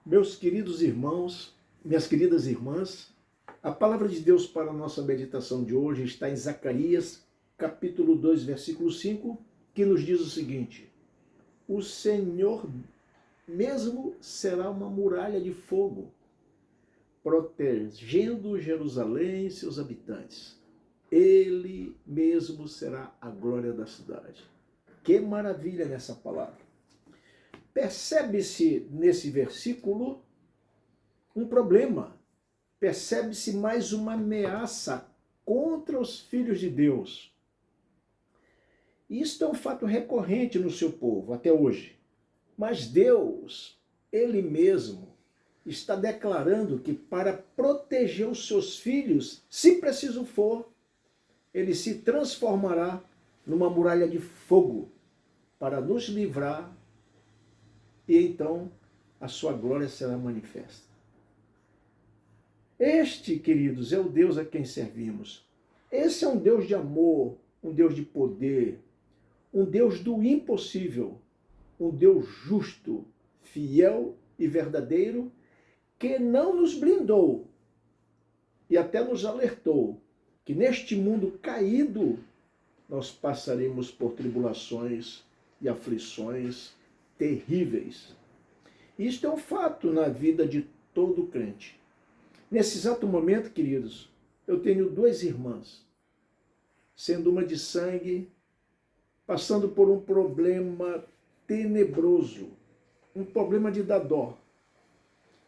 Meus queridos irmãos, minhas queridas irmãs, a palavra de Deus para a nossa meditação de hoje está em Zacarias, capítulo 2, versículo 5, que nos diz o seguinte: O Senhor mesmo será uma muralha de fogo, protegendo Jerusalém e seus habitantes. Ele mesmo será a glória da cidade. Que maravilha nessa palavra! Percebe-se nesse versículo um problema, percebe-se mais uma ameaça contra os filhos de Deus. Isto é um fato recorrente no seu povo até hoje. Mas Deus, Ele mesmo, está declarando que para proteger os seus filhos, se preciso for, Ele se transformará numa muralha de fogo para nos livrar e então a sua glória será manifesta. Este, queridos, é o Deus a quem servimos. Esse é um Deus de amor, um Deus de poder, um Deus do impossível, um Deus justo, fiel e verdadeiro, que não nos blindou e até nos alertou que neste mundo caído nós passaremos por tribulações e aflições terríveis. Isto é um fato na vida de todo crente. Nesse exato momento, queridos, eu tenho duas irmãs, sendo uma de sangue, passando por um problema tenebroso, um problema de dar dó.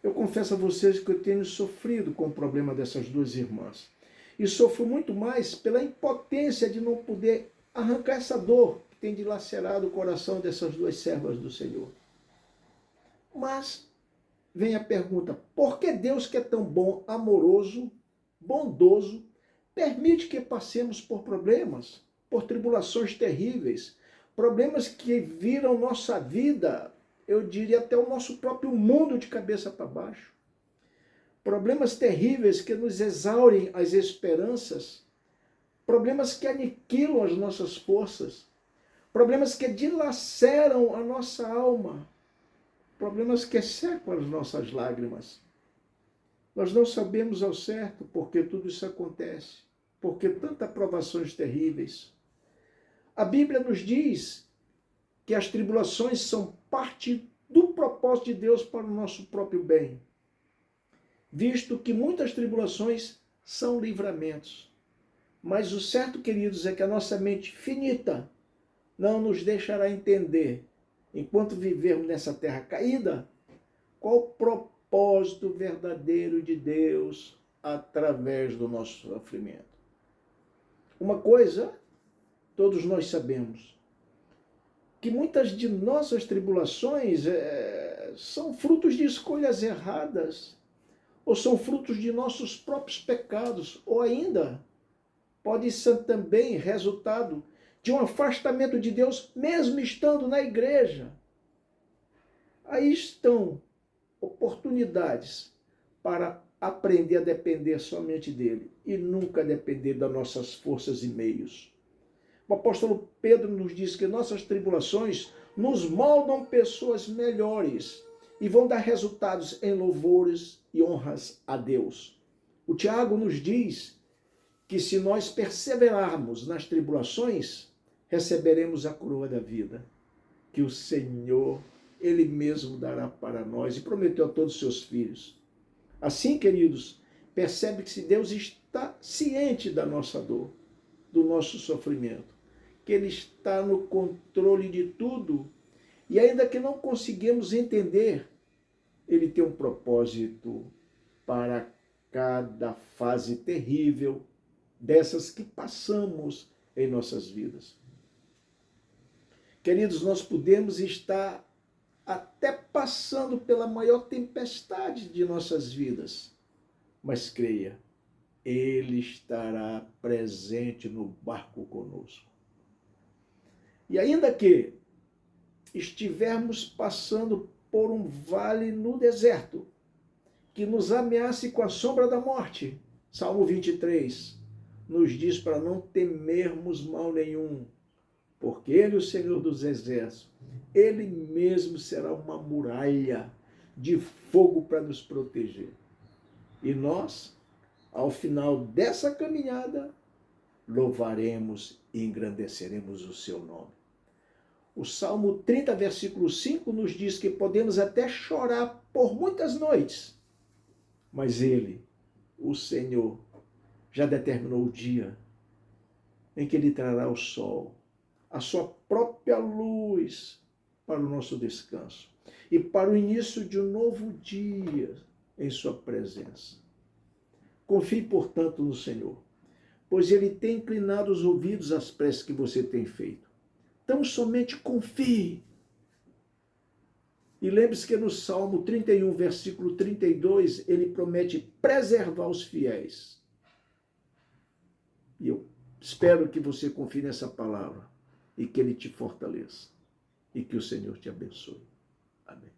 Eu confesso a vocês que eu tenho sofrido com o problema dessas duas irmãs. E sofro muito mais pela impotência de não poder arrancar essa dor que tem dilacerado o coração dessas duas servas do Senhor. Mas vem a pergunta: por que Deus, que é tão bom, amoroso, bondoso, permite que passemos por problemas, por tribulações terríveis, problemas que viram nossa vida, eu diria até o nosso próprio mundo de cabeça para baixo? Problemas terríveis que nos exaurem as esperanças, problemas que aniquilam as nossas forças, problemas que dilaceram a nossa alma, problemas que secam as nossas lágrimas. Nós não sabemos ao certo por que tudo isso acontece, por que tantas provações terríveis. A Bíblia nos diz que as tribulações são parte do propósito de Deus para o nosso próprio bem, visto que muitas tribulações são livramentos. Mas o certo, queridos, é que a nossa mente finita não nos deixará entender, enquanto vivermos nessa terra caída, qual o propósito verdadeiro de Deus através do nosso sofrimento. Uma coisa, todos nós sabemos, que muitas de nossas tribulações são frutos de escolhas erradas, ou são frutos de nossos próprios pecados, ou ainda pode ser também resultado de um afastamento de Deus, mesmo estando na igreja. Aí estão oportunidades para aprender a depender somente dele e nunca depender das nossas forças e meios. O apóstolo Pedro nos diz que nossas tribulações nos moldam pessoas melhores e vão dar resultados em louvores e honras a Deus. O Tiago nos diz que se nós perseverarmos nas tribulações, receberemos a coroa da vida, que o Senhor, Ele mesmo dará para nós e prometeu a todos os seus filhos. Assim, queridos, percebe que se Deus está ciente da nossa dor, do nosso sofrimento, que Ele está no controle de tudo, e ainda que não conseguimos entender, Ele tem um propósito para cada fase terrível dessas que passamos em nossas vidas. Queridos, nós podemos estar até passando pela maior tempestade de nossas vidas, mas creia, Ele estará presente no barco conosco. E ainda que estivermos passando por um vale no deserto, que nos ameace com a sombra da morte, Salmo 23, nos diz para não temermos mal nenhum, porque Ele, o Senhor dos Exércitos, Ele mesmo será uma muralha, de fogo para nos proteger. E nós, ao final dessa caminhada, louvaremos e engrandeceremos o seu nome. O Salmo 30, versículo 5 nos diz que podemos até chorar por muitas noites, mas Ele, o Senhor, já determinou o dia em que Ele trará o sol, a sua própria luz para o nosso descanso e para o início de um novo dia em sua presença. Confie, portanto, no Senhor, pois Ele tem inclinado os ouvidos às preces que você tem feito. Então, somente confie. E lembre-se que no Salmo 31, versículo 32, ele promete preservar os fiéis. E eu espero que você confie nessa palavra e que Ele te fortaleça e que o Senhor te abençoe. Amém.